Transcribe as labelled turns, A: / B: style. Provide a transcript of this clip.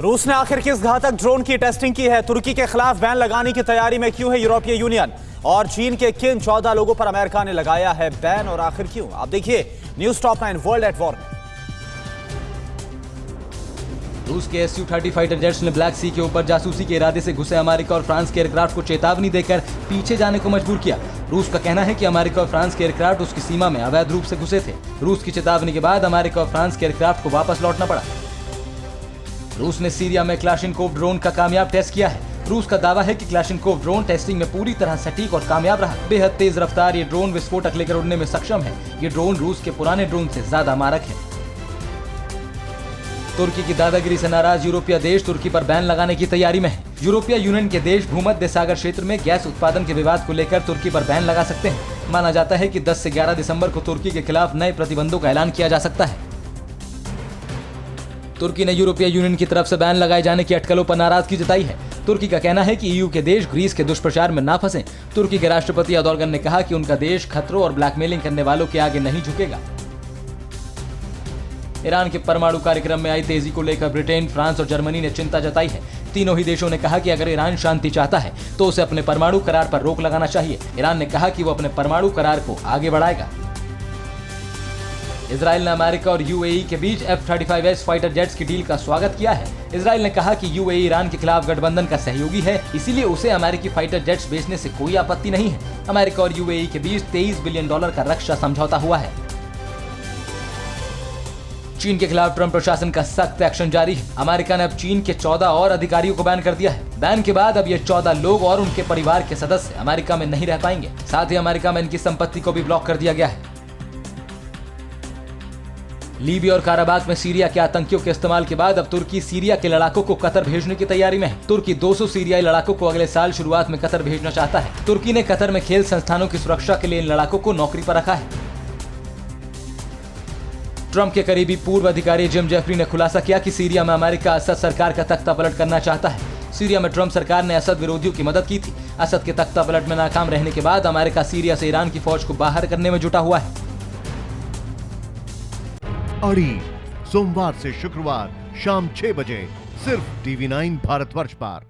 A: रूस ने आखिर किस घातक ड्रोन की टेस्टिंग की है? तुर्की के खिलाफ बैन लगाने की तैयारी में क्यों है यूरोपीय यूनियन? और चीन के किन 14 लोगों पर अमेरिका ने लगाया है बैन और आखिर क्यों? आप देखिए news top 9 world at war.
B: रूस के Su-30 फाइटर जेट्स ने ब्लैक सी के ऊपर जासूसी के इरादे से घुसे अमेरिका और फ्रांस के एयरक्राफ्ट को चेतावनी देकर पीछे जाने को मजबूर किया। रूस का कहना है कि अमेरिका और फ्रांस के एयरक्राफ्ट उसकी सीमा में अवैध रूप से घुसे थे। रूस की चेतावनी के बाद अमेरिका और फ्रांस के एयरक्राफ्ट को वापस लौटना पड़ा। रूस ने सीरिया में क्लाशनकोव ड्रोन का कामयाब टेस्ट किया है। रूस का दावा है कि क्लाशनकोव ड्रोन टेस्टिंग में पूरी तरह सटीक और कामयाब रहा। बेहद तेज रफ्तार ये ड्रोन विस्फोटक लेकर उड़ने में सक्षम है। ये ड्रोन रूस के पुराने ड्रोन से ज्यादा मारक है। तुर्की की दादागिरी से नाराज यूरोपीय देश तुर्की पर बैन लगाने की तैयारी में है। यूरोपीय यूनियन के देश भूमध्य सागर क्षेत्र में गैस उत्पादन के विवाद को लेकर तुर्की पर बैन लगा सकते हैं। माना जाता है कि 10 से 11 दिसंबर को तुर्की के खिलाफ नए प्रतिबंधों का ऐलान किया जा सकता है। तुर्की ने यूरोपीय यूनियन की तरफ से बैन लगाए जाने की अटकलों पर नाराजगी जताई है। तुर्की का कहना है कि ईयू के देश ग्रीस के दुष्प्रचार में ना फंसे। तुर्की के राष्ट्रपति एर्दोगन ने कहा कि उनका देश खतरों और ब्लैकमेलिंग करने वालों के आगे नहीं झुकेगा। ईरान के परमाणु कार्यक्रम में आई तेजी को लेकर ब्रिटेन, फ्रांस और जर्मनी ने चिंता जताई है। तीनों ही देशों ने कहा कि अगर ईरान शांति चाहता है तो उसे अपने परमाणु करार पर रोक लगाना चाहिए। ईरान ने कहा कि वो अपने परमाणु करार को आगे बढ़ाएगा। इजराइल ने अमेरिका और यूएई के बीच F-35S फाइटर जेट्स की डील का स्वागत किया है। इजराइल ने कहा कि यूएई ईरान के खिलाफ गठबंधन का सहयोगी है, इसीलिए उसे अमेरिकी फाइटर जेट्स बेचने से कोई आपत्ति नहीं है। अमेरिका और यूएई के बीच $23 बिलियन का रक्षा समझौता हुआ है। चीन के खिलाफ ट्रंप प्रशासन का सख्त एक्शन जारी है। अमेरिका ने अब चीन के 14 और अधिकारियों को बैन कर दिया है। बैन के बाद अब ये 14 लोग और उनके परिवार के सदस्य अमेरिका में नहीं रह पाएंगे। साथ ही अमेरिका में इनकी संपत्ति को भी ब्लॉक कर दिया गया है। लीबिया और काराबाग में सीरिया के आतंकियों के इस्तेमाल के बाद अब तुर्की सीरिया के लड़ाकों को कतर भेजने की तैयारी में है। तुर्की 200 सीरियाई लड़ाकों को अगले साल शुरुआत में कतर भेजना चाहता है। तुर्की ने कतर में खेल संस्थानों की सुरक्षा के लिए इन लड़ाकों को नौकरी पर रखा है। ट्रंप के करीबी पूर्व अधिकारी जिम जेफरी ने खुलासा किया कि सीरिया में अमेरिका असद सरकार का तख्ता पलट करना चाहता है। सीरिया में ट्रंप सरकार ने असद विरोधियों की मदद की थी। असद के तख्ता पलट में नाकाम रहने के बाद अमेरिका सीरिया से ईरान की फौज को बाहर करने में जुटा हुआ है।
C: अड़ी सोमवार से शुक्रवार शाम 6 बजे सिर्फ TV9 भारतवर्ष पर।